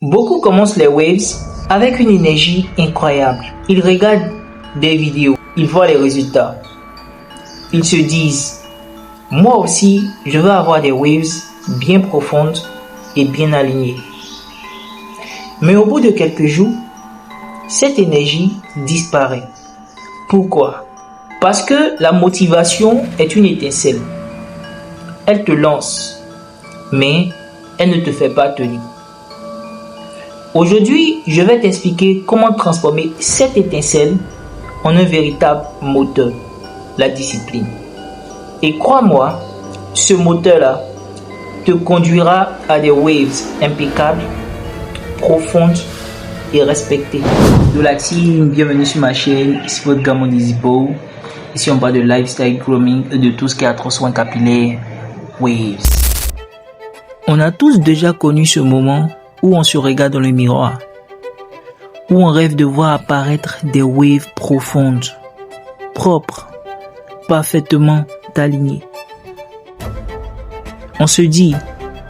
Beaucoup commencent les waves avec une énergie incroyable. Ils regardent des vidéos, ils voient les résultats. Ils se disent, moi aussi, je veux avoir des waves bien profondes et bien alignées. Mais au bout de quelques jours, cette énergie disparaît. Pourquoi? Parce que la motivation est une étincelle. Elle te lance, mais elle ne te fait pas tenir. Aujourd'hui, je vais t'expliquer comment transformer cette étincelle en un véritable moteur, la discipline. Et crois-moi, ce moteur-là te conduira à des waves impeccables, profondes et respectées. De la team, bienvenue sur ma chaîne, ici votre gars Monizippo. Ici on parle de lifestyle grooming et de tout ce qui a trop soin capillaire, waves. On a tous déjà connu ce moment où on se regarde dans le miroir, où on rêve de voir apparaître des waves profondes, propres, parfaitement alignées. On se dit,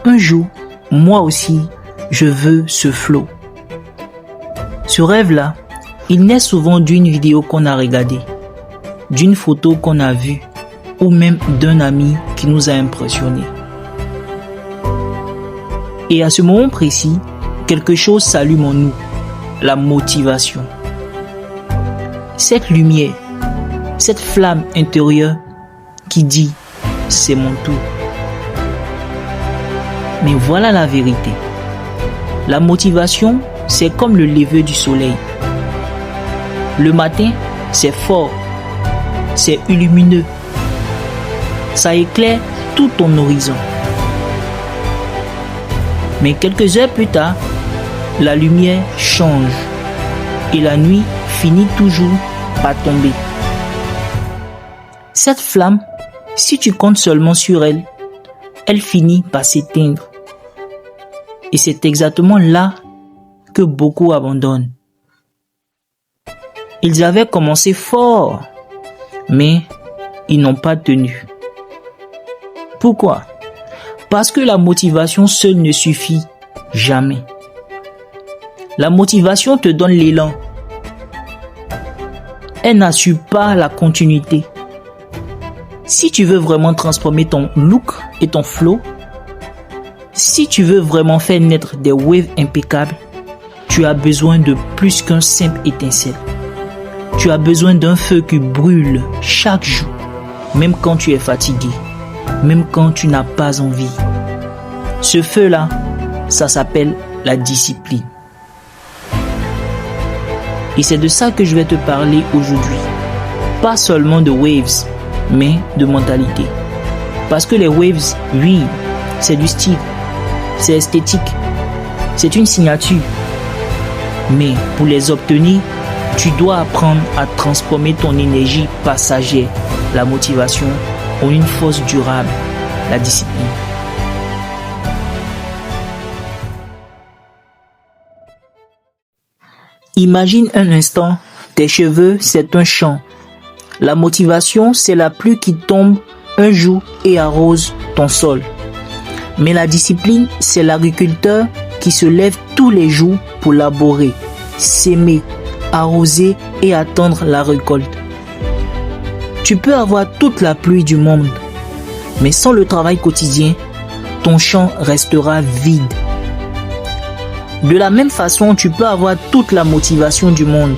un jour, moi aussi, je veux ce flow. Ce rêve-là, il naît souvent d'une vidéo qu'on a regardée, d'une photo qu'on a vue, ou même d'un ami qui nous a impressionnés. Et à ce moment précis, quelque chose s'allume en nous, la motivation. Cette lumière, cette flamme intérieure qui dit « c'est mon tour ». Mais voilà la vérité. La motivation, c'est comme le lever du soleil. Le matin, c'est fort, c'est lumineux. Ça éclaire tout ton horizon. Mais quelques heures plus tard, la lumière change et la nuit finit toujours par tomber. Cette flamme, si tu comptes seulement sur elle, elle finit par s'éteindre. Et c'est exactement là que beaucoup abandonnent. Ils avaient commencé fort, mais ils n'ont pas tenu. Pourquoi? Parce que la motivation seule ne suffit jamais. La motivation te donne l'élan. Elle n'assure pas la continuité. Si tu veux vraiment transformer ton look et ton flow, si tu veux vraiment faire naître des waves impeccables, tu as besoin de plus qu'un simple étincelle. Tu as besoin d'un feu qui brûle chaque jour, même quand tu es fatigué, même quand tu n'as pas envie. Ce feu-là, ça s'appelle la discipline. Et c'est de ça que je vais te parler aujourd'hui. Pas seulement de waves, mais de mentalité. Parce que les waves, oui, c'est du style, c'est esthétique, c'est une signature. Mais pour les obtenir, tu dois apprendre à transformer ton énergie passagère, la motivation, en une force durable, la discipline. Imagine un instant, tes cheveux, c'est un champ. La motivation, c'est la pluie qui tombe un jour et arrose ton sol. Mais la discipline, c'est l'agriculteur qui se lève tous les jours pour labourer, s'aimer, arroser et attendre la récolte. Tu peux avoir toute la pluie du monde, mais sans le travail quotidien, ton champ restera vide. De la même façon, tu peux avoir toute la motivation du monde,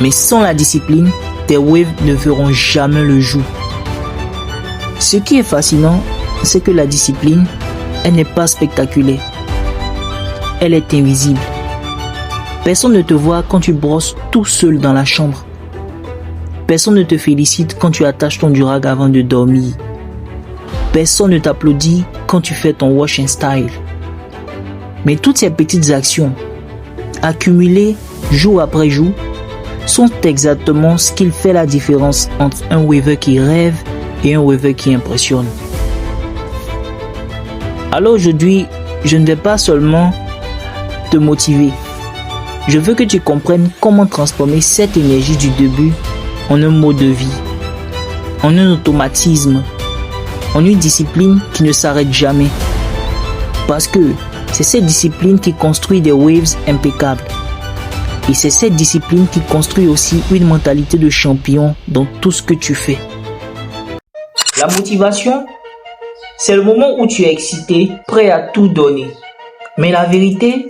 mais sans la discipline, tes waves ne verront jamais le jour. Ce qui est fascinant, c'est que la discipline, elle n'est pas spectaculaire. Elle est invisible. Personne ne te voit quand tu brosses tout seul dans la chambre. Personne ne te félicite quand tu attaches ton durag avant de dormir. Personne ne t'applaudit quand tu fais ton wash and style. Mais toutes ces petites actions, accumulées jour après jour, sont exactement ce qui fait la différence entre un waver qui rêve et un waver qui impressionne. Alors aujourd'hui, je ne vais pas seulement te motiver. Je veux que tu comprennes comment transformer cette énergie du début en un mode de vie, en un automatisme, en une discipline qui ne s'arrête jamais. Parce que C'est cette discipline qui construit des waves impeccables. Et c'est cette discipline qui construit aussi une mentalité de champion dans tout ce que tu fais. La motivation, c'est le moment où tu es excité, prêt à tout donner. Mais la vérité,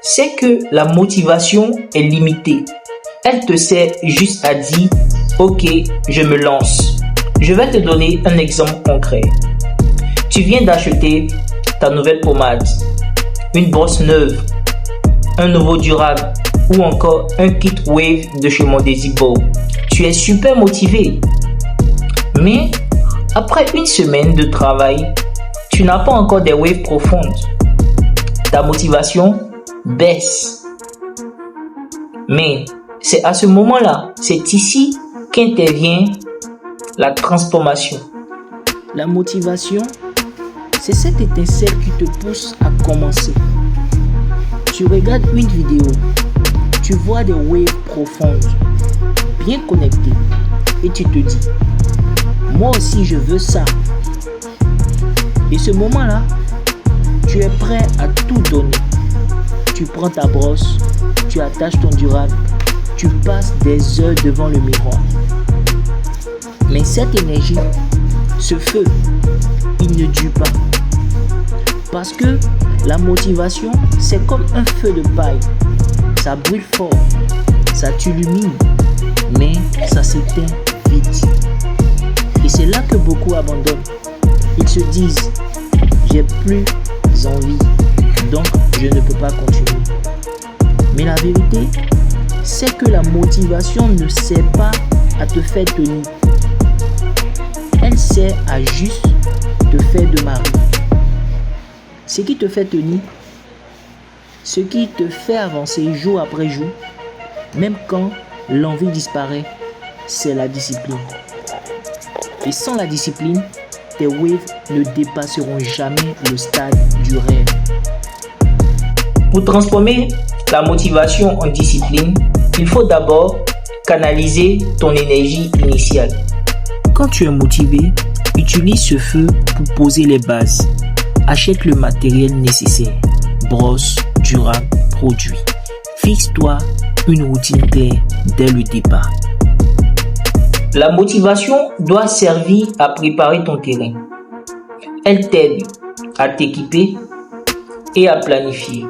c'est que la motivation est limitée. Elle te sert juste à dire « Ok, je me lance ». Je vais te donner un exemple concret. Tu viens d'acheter ta nouvelle pommade, une brosse neuve, un nouveau durable ou encore un kit wave de chez Mondesibo. Tu es super motivé. Mais après une semaine de travail, tu n'as pas encore des waves profondes. Ta motivation baisse. Mais c'est à ce moment-là, c'est ici qu'intervient la transformation. La motivation, c'est cette étincelle qui te pousse à commencer. Tu regardes une vidéo, tu vois des waves profondes, bien connectées, et tu te dis, moi aussi je veux ça. Et ce moment-là, tu es prêt à tout donner. Tu prends ta brosse, tu attaches ton durable, tu passes des heures devant le miroir. Mais cette énergie, ce feu, il ne dure pas. Parce que la motivation, c'est comme un feu de paille. Ça brûle fort, ça t'illumine, mais ça s'éteint vite. Et c'est là que beaucoup abandonnent. Ils se disent, j'ai plus envie, donc je ne peux pas continuer. Mais la vérité, c'est que la motivation ne sert pas à te faire tenir. Elle sert à juste te faire démarrer. Ce qui te fait tenir, ce qui te fait avancer jour après jour, même quand l'envie disparaît, c'est la discipline. Et sans la discipline, tes waves ne dépasseront jamais le stade du rêve. Pour transformer la motivation en discipline, il faut d'abord canaliser ton énergie initiale. Quand tu es motivé, utilise ce feu pour poser les bases. Achète le matériel nécessaire. Brosse, durable, produit. Fixe-toi une routine claire dès le départ. La motivation doit servir à préparer ton terrain. Elle t'aide à t'équiper et à planifier.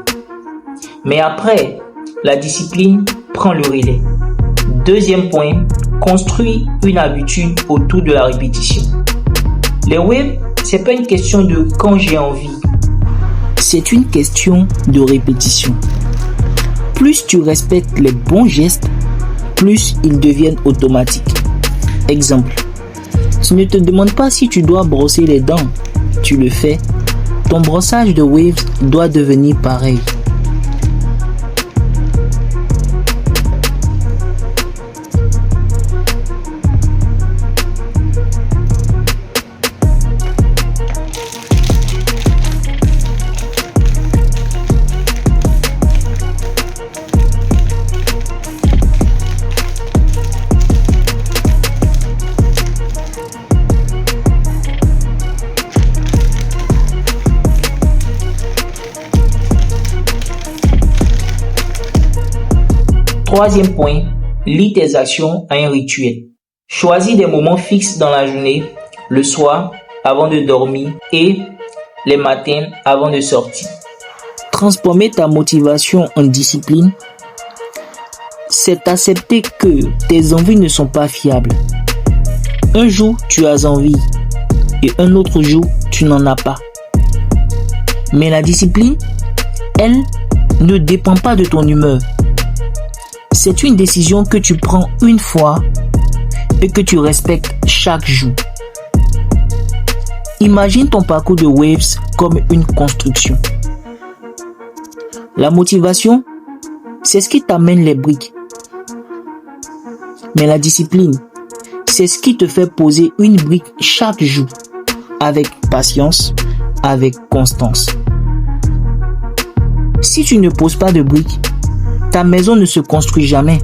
Mais après, la discipline prend le relais. Deuxième point, construis une habitude autour de la répétition. Les waves, c'est pas une question de quand j'ai envie. C'est une question de répétition. Plus tu respectes les bons gestes, plus ils deviennent automatiques. Exemple, tu ne te demandes pas si tu dois brosser les dents. Tu le fais. Ton brossage de waves doit devenir pareil. Troisième point, lie tes actions à un rituel. Choisis des moments fixes dans la journée, le soir avant de dormir et les matins avant de sortir. Transformer ta motivation en discipline, c'est accepter que tes envies ne sont pas fiables. Un jour, tu as envie et un autre jour, tu n'en as pas. Mais la discipline, elle, ne dépend pas de ton humeur. C'est une décision que tu prends une fois et que tu respectes chaque jour. Imagine ton parcours de waves comme une construction. La motivation, c'est ce qui t'amène les briques. Mais la discipline, c'est ce qui te fait poser une brique chaque jour, avec patience, avec constance. Si tu ne poses pas de briques, ta maison ne se construit jamais.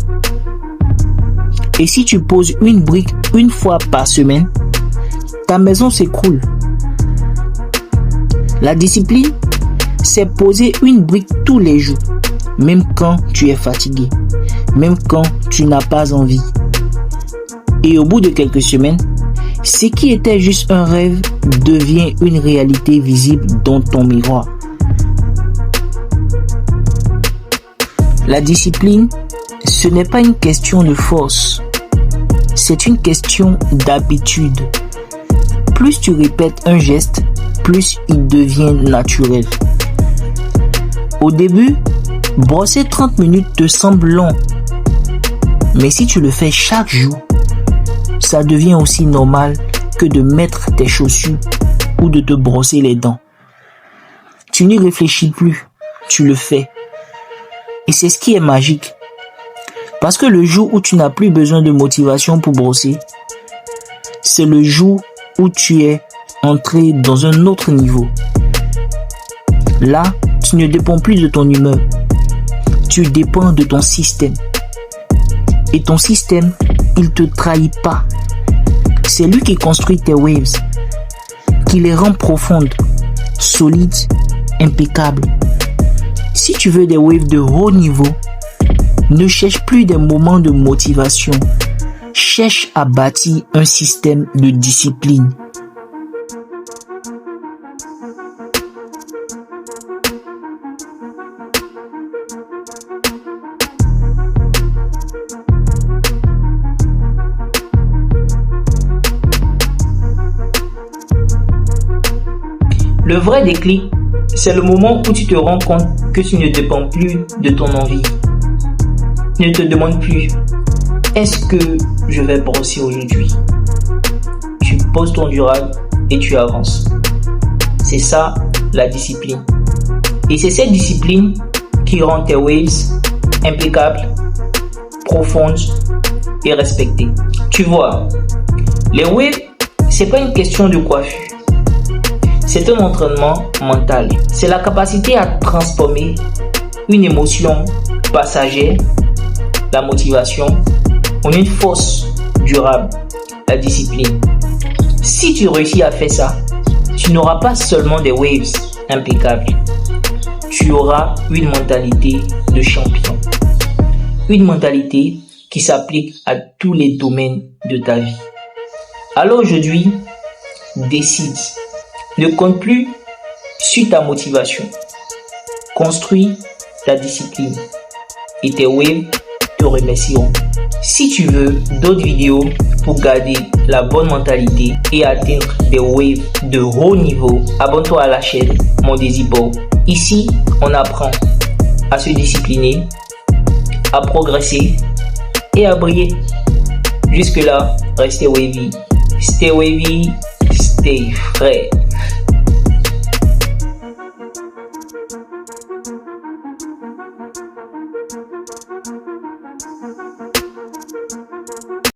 Et si tu poses une brique une fois par semaine, ta maison s'écroule. La discipline, c'est poser une brique tous les jours, même quand tu es fatigué, même quand tu n'as pas envie. Et au bout de quelques semaines, ce qui était juste un rêve devient une réalité visible dans ton miroir. La discipline, ce n'est pas une question de force, c'est une question d'habitude. Plus tu répètes un geste, plus il devient naturel. Au début, brosser 30 minutes te semble long, mais si tu le fais chaque jour, ça devient aussi normal que de mettre tes chaussures ou de te brosser les dents. Tu n'y réfléchis plus, tu le fais. Et c'est ce qui est magique. Parce que le jour où tu n'as plus besoin de motivation pour brosser, c'est le jour où tu es entré dans un autre niveau. Là, tu ne dépends plus de ton humeur. Tu dépends de ton système. Et ton système, il te trahit pas. C'est lui qui construit tes waves, qui les rend profondes, solides, impeccables. Si tu veux des waves de haut niveau, ne cherche plus des moments de motivation. Cherche à bâtir un système de discipline. Le vrai déclic, c'est le moment où tu te rends compte que tu ne dépends plus de ton envie. Ne te demande plus, est-ce que je vais brosser aujourd'hui? Tu poses ton durable et tu avances. C'est ça la discipline. Et c'est cette discipline qui rend tes waves impeccables, profondes et respectées. Tu vois, les waves, c'est pas une question de coiffure. C'est un entraînement mental. C'est la capacité à transformer une émotion passagère, la motivation, en une force durable, la discipline. Si tu réussis à faire ça, tu n'auras pas seulement des waves impeccables. Tu auras une mentalité de champion. Une mentalité qui s'applique à tous les domaines de ta vie. Alors aujourd'hui, décide. Ne compte plus sur ta motivation. Construis ta discipline et tes waves te remercieront. Si tu veux d'autres vidéos pour garder la bonne mentalité et atteindre des waves de haut niveau, abonne-toi à la chaîne Mon Daisy Bow. Ici, on apprend à se discipliner, à progresser et à briller. Jusque là, restez wavy. Stay wavy, stay frais.